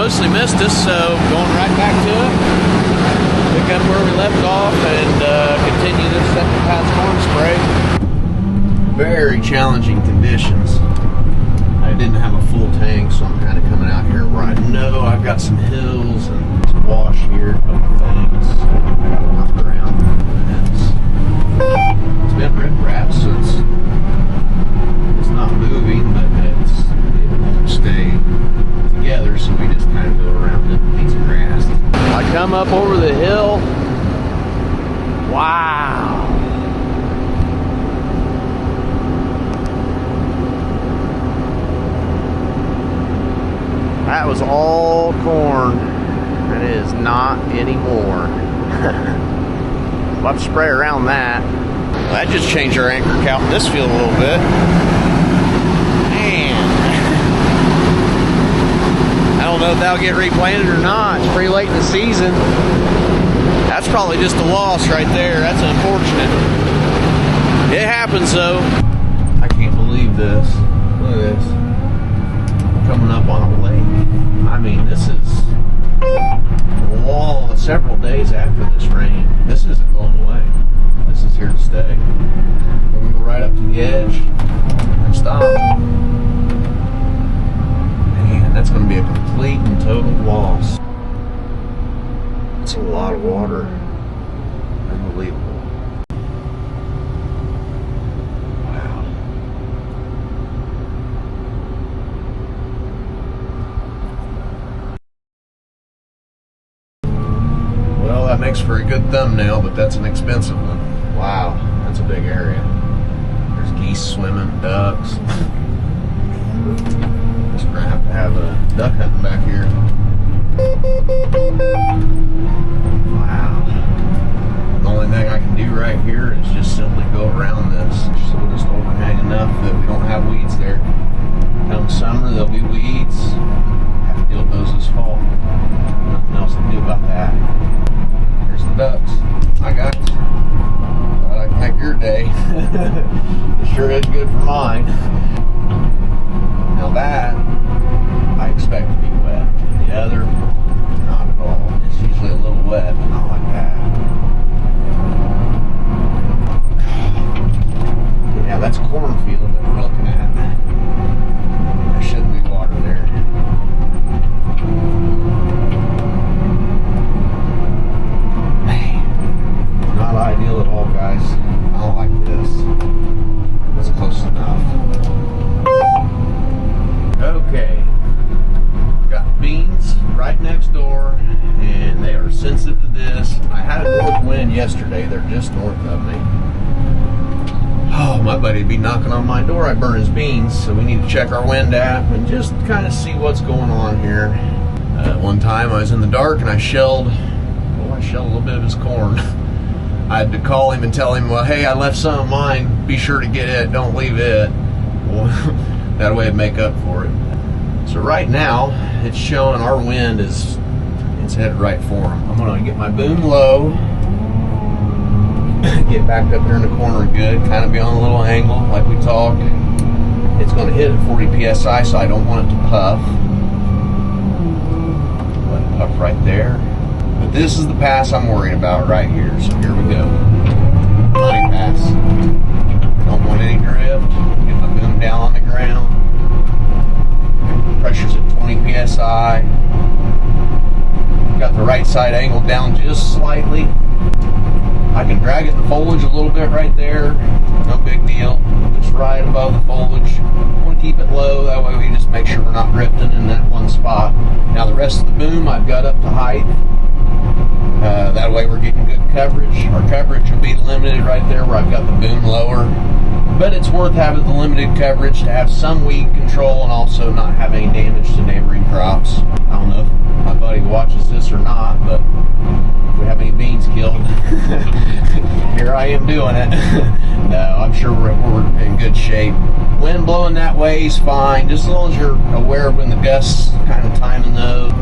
mostly missed us, so going right back to it. Pick up where we left off and continue this second pass corn spray. Very challenging conditions. I didn't have a full tank, so I'm kind of coming out here where I know I've got some hills and some wash here, a couple things I got to work around. It's been rip-rap, so it's not moving, but it won't stay together, so we just kind of go around it with a piece of grass. I come up over the hill. Wow. That was all corn. It is not anymore. We'll have to spray around that. Well, that just changed our anchor count in this field a little bit. Man. I don't know if that'll get replanted or not. It's pretty late in the season. That's probably just a loss right there. That's unfortunate. It happens though. I can't believe this. Look at this. Coming up on a lake. I mean, this is several days after this rain. This isn't going away. This is here to stay. We're going to go right up to the edge and stop. Man, that's going to be a complete and total loss. It's a lot of water. Unbelievable. That makes for a good thumbnail, but that's an expensive one. Wow, that's a big area. There's geese swimming, ducks. Guess we're gonna have a duck hunting back here. Wow. The only thing I can do right here is just simply go around this. So we'll just overhang enough that we don't have weeds there. Come summer, there'll be weeds. Have to deal with those this fall. Nothing else to do about that. Ducks. I got you. I can make your day. It sure is good for mine. Now that I expect to be wet. The other, not at all. It's usually a little wet, but not like that. Yeah, that's a cornfield that we're looking at. There shouldn't be water there. Not ideal at all, guys. I don't like this. It's close enough. Okay. Got beans right next door, and they are sensitive to this. I had a north wind yesterday. They're just north of me. Oh, my buddy'd be knocking on my door. I burn his beans, so we need to check our wind app and just kind of see what's going on here. One time I was in the dark and I shelled a little bit of his corn. I had to call him and tell him, well, hey, I left some of mine. Be sure to get it. Don't leave it. Well, that way it'd make up for it. So right now, it's showing our wind it's headed right for him. I'm going to get my boom low. Get back up here in the corner good. Kind of be on a little angle like we talked. It's going to hit at 40 PSI, so I don't want it to puff. Let it puff right there. But this is the pass I'm worried about right here, so here we go. Money pass. Don't want any drift. Get my boom down on the ground. Pressure's at 20 PSI. Got the right side angled down just slightly. I can drag it in the foliage a little bit right there. No big deal. Just right above the foliage. I want to keep it low, that way we just make sure we're not drifting in that one spot. Now the rest of the boom I've got up to height. That way we're getting good coverage. Our coverage will be limited right there where I've got the boom lower. But it's worth having the limited coverage to have some weed control and also not have any damage to neighboring crops. I don't know if my buddy watches this or not, but if we have any beans killed, here I am doing it. No, I'm sure we're in good shape. Wind blowing that way is fine, just as long as you're aware of when the gusts kind of timing those.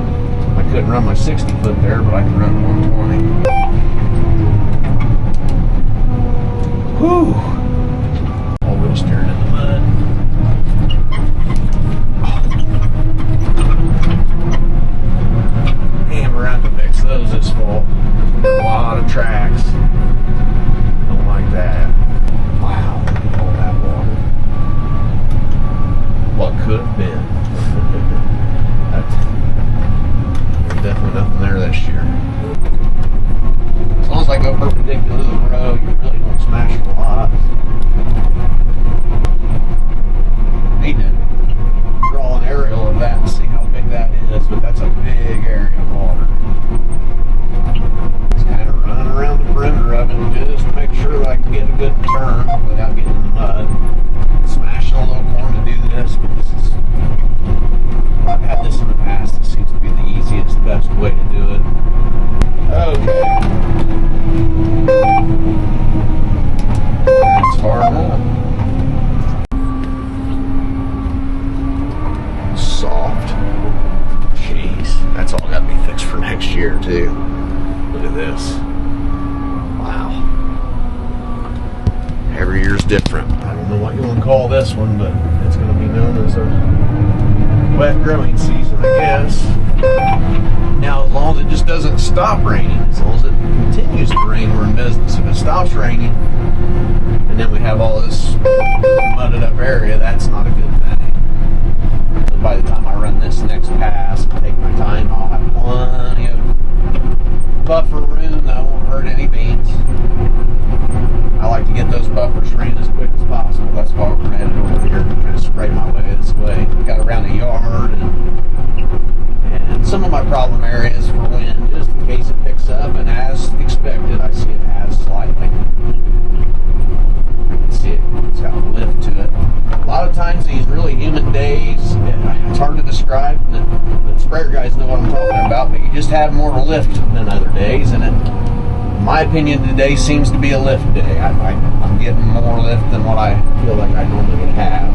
I couldn't run my 60 foot there, but I can run 120. Whew. Always turning in the mud. perpendicular to the road, you really don't smash it a lot. Need to draw an aerial of that and see how big that is, but that's a big area of water. Just kind of running around the perimeter of it just to make sure that I can get a good turn without getting in the mud. Smashing a little corn to do this, but this is, I've had this in the past. This seems to be the easiest, best way to do it. Okay. That's far enough. Soft. Jeez. That's all got to be fixed for next year, too. Look at this. Wow. Every year's different. I don't know what you want to call this one, but it's going to be known as a wet growing season, I guess. Now, as long as it just doesn't stop raining, as long as it continues to rain, we're in business. If it stops raining, and then we have all this mudded up area, that's not a good thing. So by the time I run this next pass and take my time, I'll have plenty of buffer room that won't hurt any beans. I like to get those buffers ran as quick as possible. That's why we're headed over here. I'm trying to spray my way this way. Got around a yard and some of my problem areas for wind, just in case it picks up, and as expected, I see it has slightly. I can see it. It's got a lift to it. A lot of times these really humid days, it's hard to describe. The sprayer guys know what I'm talking about, but you just have more lift than other days, and in my opinion, today seems to be a lift day. I'm getting more lift than what I feel like I normally would have.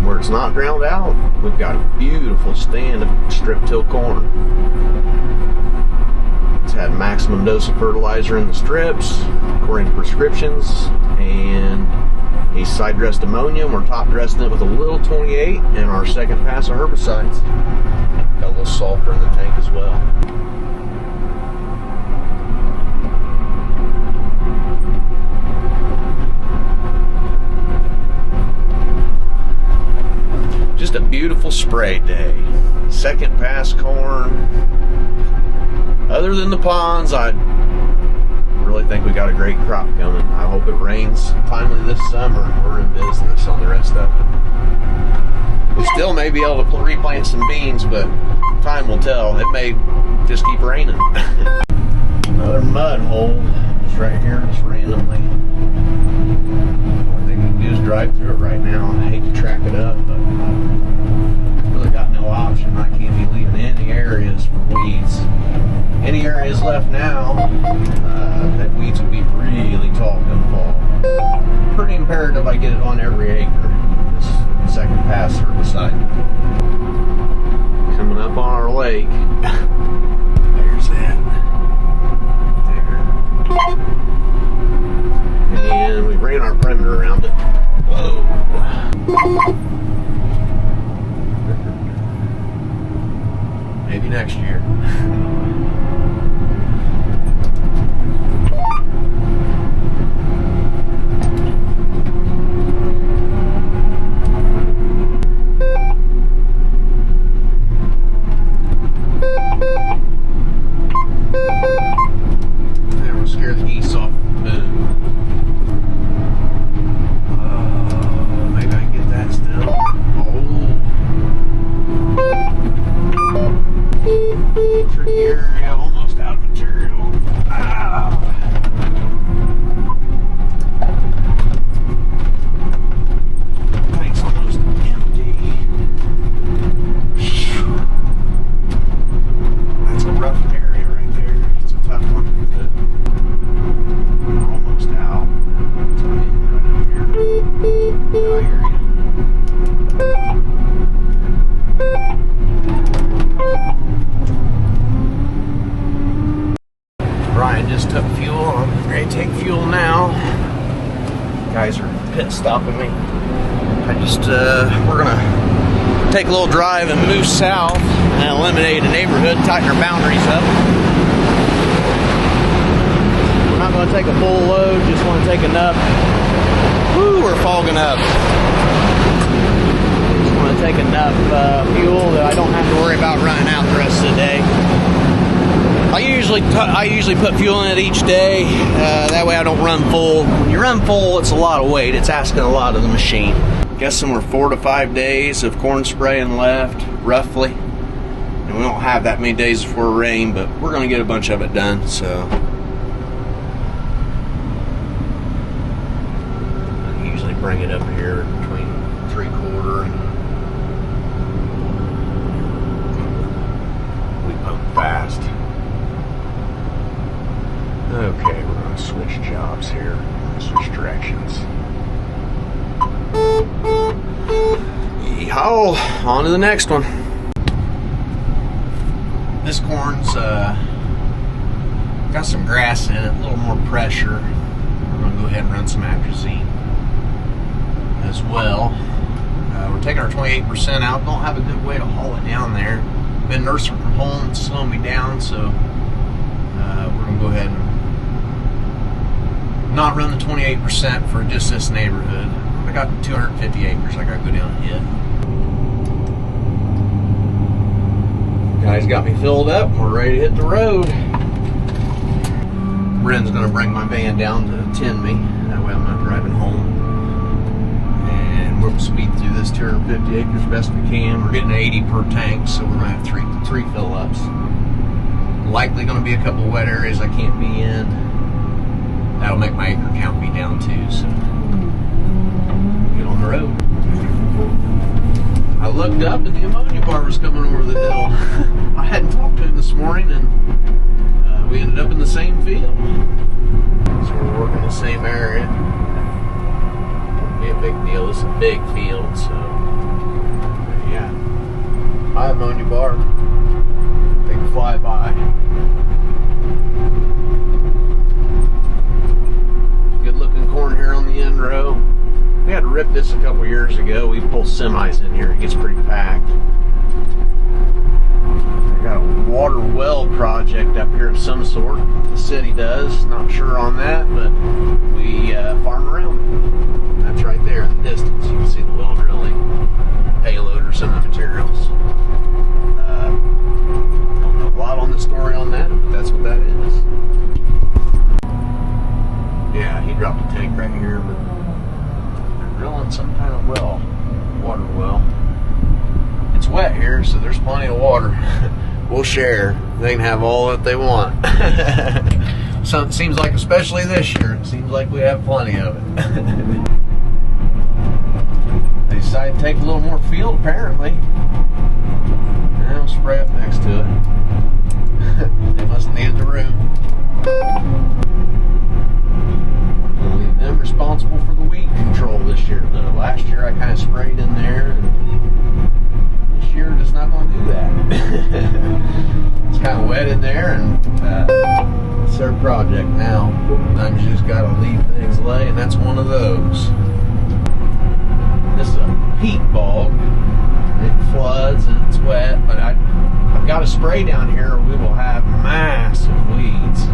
Where it's not ground out, we've got a beautiful stand of strip till corn. It's had maximum dose of fertilizer in the strips, according to prescriptions, and a side dressed ammonia. We're top dressing it with a little 28 and our second pass of herbicides. Got a little sulfur in the tank as well. Just a beautiful spray day. Second pass corn. Other than the ponds, I really think we got a great crop coming. I hope it rains timely this summer. We're in business on the rest of it. We still may be able to replant some beans, but time will tell. It may just keep raining. Another mud hole just right here, just randomly. All they can do is drive through it right now. I hate to track it up, but I've really got no option. I can't be leaving any areas for weeds. Any areas left now, that weeds would be really tall come fall. Pretty imperative I get it on every acre. This second pass herbicide. Coming up on our lake. There's that. There. And we ran our perimeter around it. Whoa. Maybe next year. Just took fuel. I'm ready to take fuel now. Guys are pit stopping me. We're gonna take a little drive and move south and eliminate a neighborhood, tighten our boundaries up. We're not gonna take a full load, just wanna take enough. Woo, we're fogging up. Just wanna take enough fuel that I don't have to worry about running out the rest of the day. I use I usually put fuel in it each day. That way I don't run full. When you run full, it's a lot of weight. It's asking a lot of the machine. Guessing we're 4 to 5 days of corn spraying left, roughly. And we don't have that many days before rain, but we're going to get a bunch of it done. So I usually bring it up here between 3/4 and we pump fast. Okay, we're going to switch jobs here. Switch directions. Yeehaw! On to the next one. This corn's got some grass in it, a little more pressure. We're going to go ahead and run some atrazine as well. We're taking our 28% out. Don't have a good way to haul it down there. Been nursing from home, it's slowing me down, so we're going to go ahead and not run the 28% for just this neighborhood. I got 250 acres I got to go down and hit. Guys got me filled up. We're ready to hit the road. Bren's going to bring my van down to attend me. That way I'm not driving home. And we'll speed through this 250 acres best we can. We're getting 80 per tank, so we're going to have three fill-ups. Likely going to be a couple wet areas I can't be in. That'll make my acre count be down too, so get on the road. I looked up and the ammonia bar was coming over the hill. I hadn't talked to him this morning, and we ended up in the same field. So we're working the same area. Won't be a big deal. This is a big field, so yeah. High ammonia bar. Big flyby. Good looking corn here on the end row. We had to rip this a couple years ago. We pull semis in here. It gets pretty packed. I got a water well project up here of some sort. The city does. Not sure on that, but we farm around it. That's right there in the distance. You can see the well drilling, payload, or some of the materials. Don't know a lot on the story on that, but that's what that is. Yeah, he dropped a tank right here, but drilling some kind of well, water well. It's wet here, so there's plenty of water. We'll share. They can have all that they want. So it seems like, especially this year, it seems like we have plenty of it. They decided to take a little more field, apparently. And I'll spray up next to it. They must have needed the room. We'll leave them responsible for the weed control this year, though. Last year I kind of sprayed in there, and this year just not going to do that. It's kind of wet in there, and it's their project now. Sometimes you just got to leave things lay, and that's one of those. This is a peat bog. It floods and it's wet, but I've got a spray down here, or we will have massive weeds.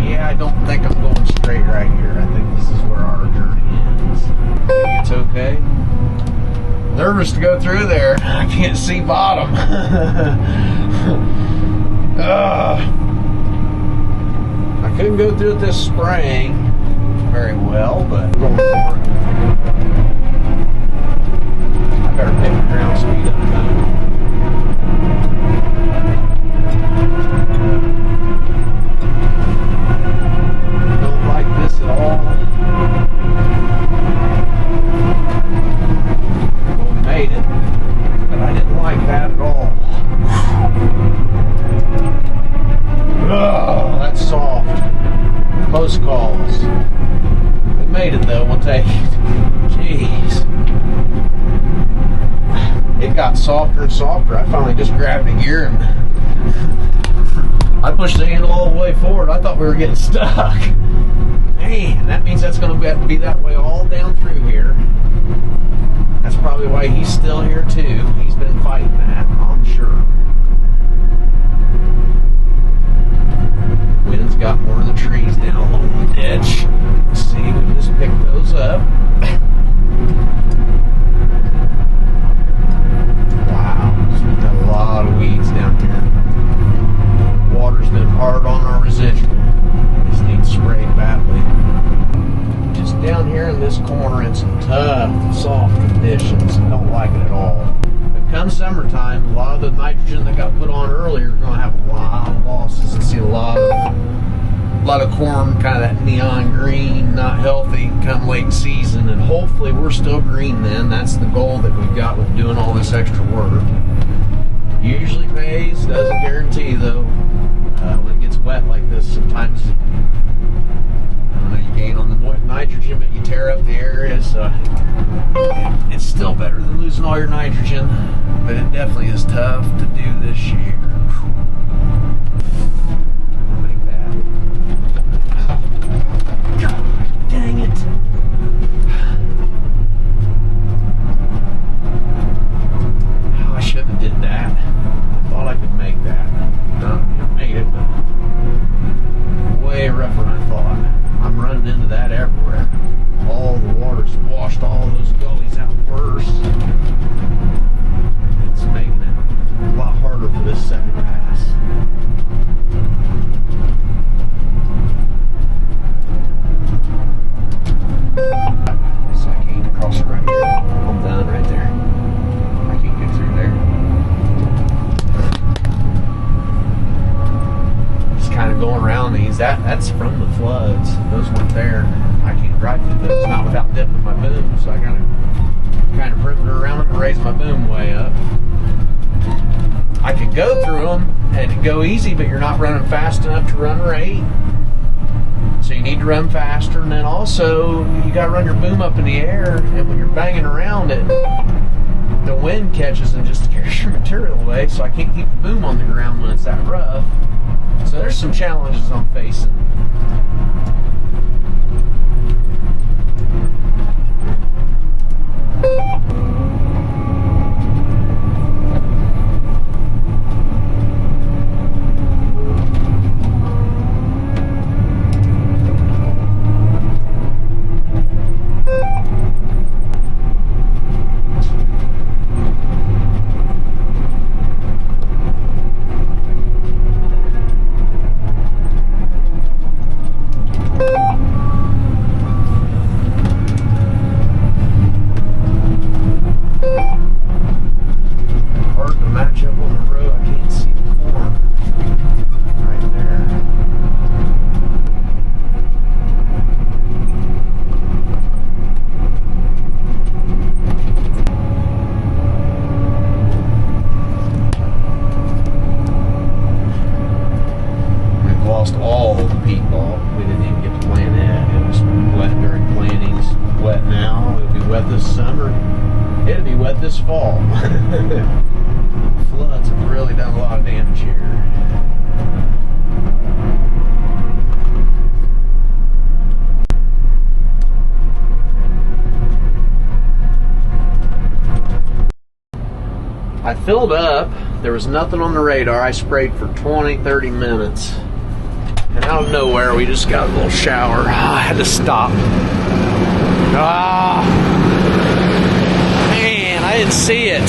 Yeah, I don't think I'm going straight right here. I think this is where our journey ends. Maybe it's okay. Nervous to go through there. I can't see bottom. I couldn't go through it this spring very well, but I'm going for it. I better pick the ground speed up though. At all. Well, we made it, but I didn't like that at all. Oh, that's soft. Close calls. We made it though, we'll take it. Jeez. It got softer and softer. I finally just grabbed a gear and I pushed the handle all the way forward. I thought we were getting stuck. Man, that means that's going to be that way all down through here. That's probably why he's still here too. He's been fighting that, I'm sure. Wind's got more of the trees down along the ditch. Let's see, we just picked those up. Wow, so we've got a lot of weeds down here. conditions. I don't like it at all. But come summertime, a lot of the nitrogen that got put on earlier are going to have a lot of losses. I see a lot of corn, kind of that neon green, not healthy come late season, and hopefully we're still green then. That's the goal that we've got with doing all this extra work. Usually pays, doesn't guarantee though. When it gets wet like this, sometimes you gain on the nitrogen, but you tear up the area, so it's still better than losing all your nitrogen, but it definitely is tough to do this year. Like that. God dang it. Oh, I shouldn't have did that. I thought I could make that. No, I made it, but way rougher than I thought. I'm running into that everywhere. All the water's washed all those gullies out worse. It's making it a lot harder for this second pass. So I can't even cross it right here. I'm done right there. I can't get through there. Kind of going around these. That's from the floods. Those weren't there. I can't drive through those, not without dipping my boom. So I gotta kind of perimeter around them and raise my boom way up. I can go through them and go easy, but you're not running fast enough to run rate. So you need to run faster, and then also you gotta run your boom up in the air, and when you're banging around it, the wind catches and just carries your material away. So I can't keep the boom on the ground when it's that rough. So there's some challenges I'm facing. This fall. Floods have really done a lot of damage here. I filled up. There was nothing on the radar. I sprayed for 20-30 minutes. And out of nowhere, we just got a little shower. I had to stop. I didn't see it.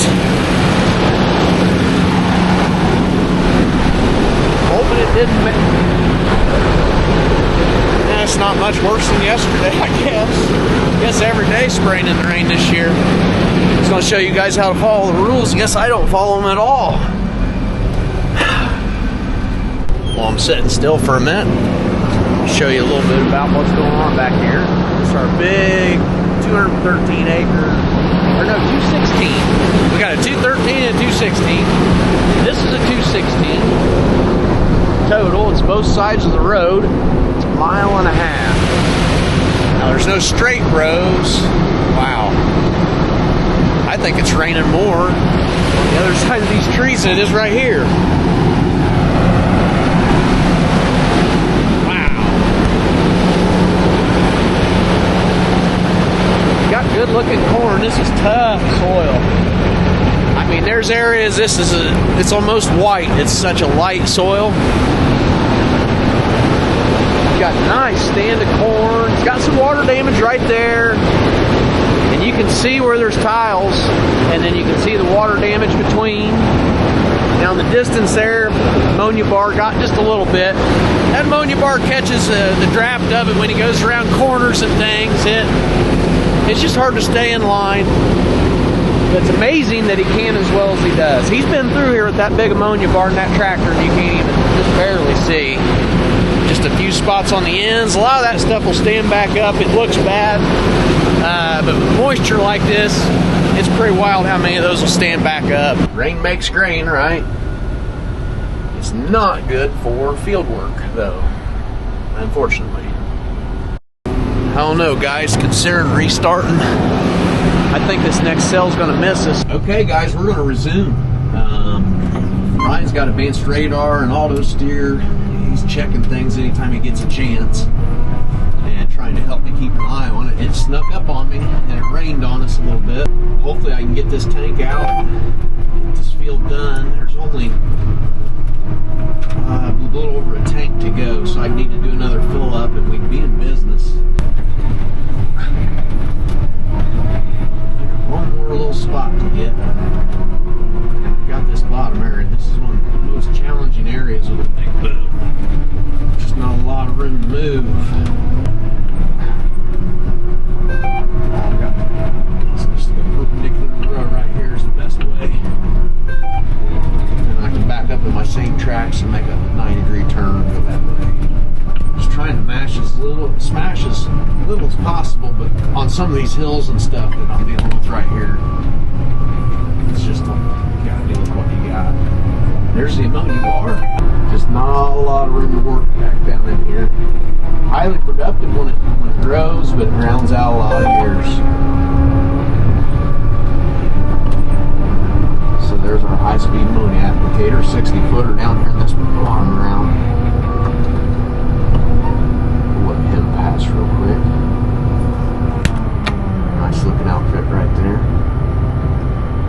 Hoping it didn't it's not much worse than yesterday, I guess every day spraying in the rain this year. It's going to show you guys how to follow the rules. I guess I don't follow them at all. Well, I'm sitting still for a minute. I'll show you a little bit about what's going on back here. It's our big 213 acre, or no, 216. We got a 213 and a 216. This is a 216 total. It's both sides of the road. It's 1.5 miles. Now there's no straight rows. Wow. I think it's raining more on the other side of these trees than it is right here. Good looking corn. This is tough soil. I mean, there's areas, it's almost white. It's such a light soil. Got nice stand of corn. It's got some water damage right there. And you can see where there's tiles, and then you can see the water damage between. Now in the distance there, ammonia bar got just a little bit. That ammonia bar catches the draft of it when it goes around corners and things. It's just hard to stay in line. It's amazing that he can as well as he does. He's been through here with that big ammonia bar and that tractor, and you can't even just barely see. Just a few spots on the ends. A lot of that stuff will stand back up. It looks bad, but with moisture like this, it's pretty wild how many of those will stand back up. Rain makes grain, right? It's not good for field work, though, unfortunately. I don't know, guys, considering restarting, I think this next cell's gonna miss us. Okay, guys, we're gonna resume. Ryan's got advanced radar and auto steer. He's checking things anytime he gets a chance and trying to help me keep an eye on it. It snuck up on me and it rained on us a little bit. Hopefully I can get this tank out, get this field done. There's only a little over a tank to go, so I need to do another fill up and we'd be in business. One more little spot to get. Got this bottom area. This is one of the most challenging areas with a big boom. Just not a lot of room to move. Just go perpendicular to the road right here is the best way. And I can back up in my same tracks and make a 90-degree turn for that way. Just trying to smash as little as possible, but on some of these hills and stuff that I'm dealing with right here, it's just you gotta deal with what you got. There's the ammonia bar. Just not a lot of room to work back down in here. Highly productive when it grows, but it rounds out a lot of years. So there's our high-speed ammonia applicator, 60-footer down here in this bottom round. We'll let him pass real quick. Nice looking outfit right there.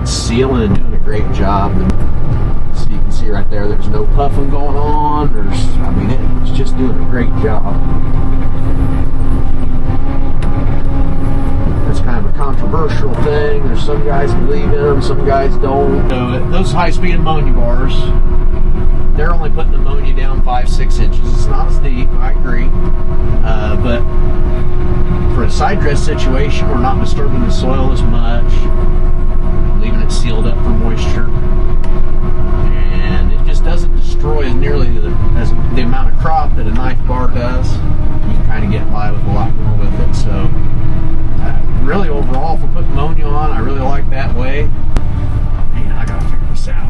Sealing and doing a great job. So you can see right there's no puffing going on. It's just doing a great job. That's kind of a controversial thing. There's some guys believe in them, some guys don't. So those high-speed ammonia bars, they're only putting ammonia down 5-6 inches. It's not as deep, I agree. But for a side dress situation, we're not disturbing the soil as much, leaving it sealed up for moisture, and it just doesn't destroy nearly the amount of crop that a knife bar does. You can kind of get by with a lot more with it. So really overall, if we put ammonia on, I really like that way. Man, I gotta figure this out.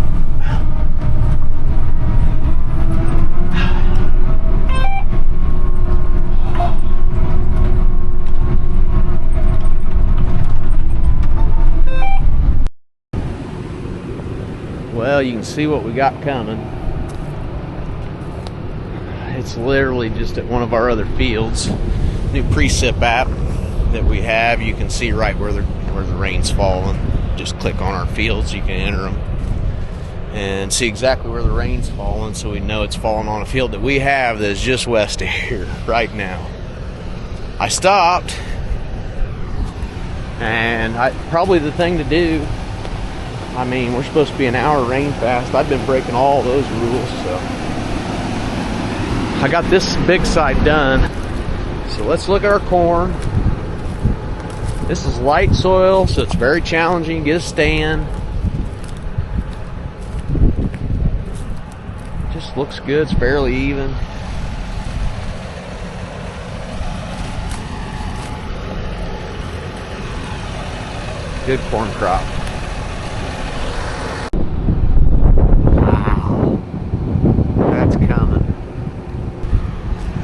Well, you can see what we got coming. It's literally just at one of our other fields. New precip app that we have. You can see right where the rain's falling. Just click on our fields, you can enter them and see exactly where the rain's falling, so we know it's falling on a field that we have that is just west of here right now. I stopped, and probably the thing to do, I mean, we're supposed to be an hour rain fast. I've been breaking all those rules, so I got this big side done. So let's look at our corn. This is light soil, so it's very challenging to get a stand. Just looks good, it's fairly even. Good corn crop. Wow, that's coming.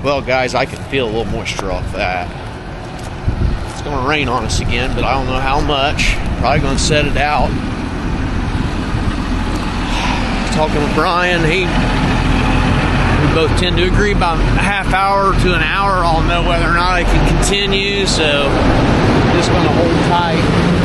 Well, guys, I can feel a little moisture off that. It's going to rain on us again, but I don't know how much. Probably going to set it out. Talking with Brian, we both tend to agree about a half hour to an hour. I'll know whether or not I can continue, so I'm just going to hold tight.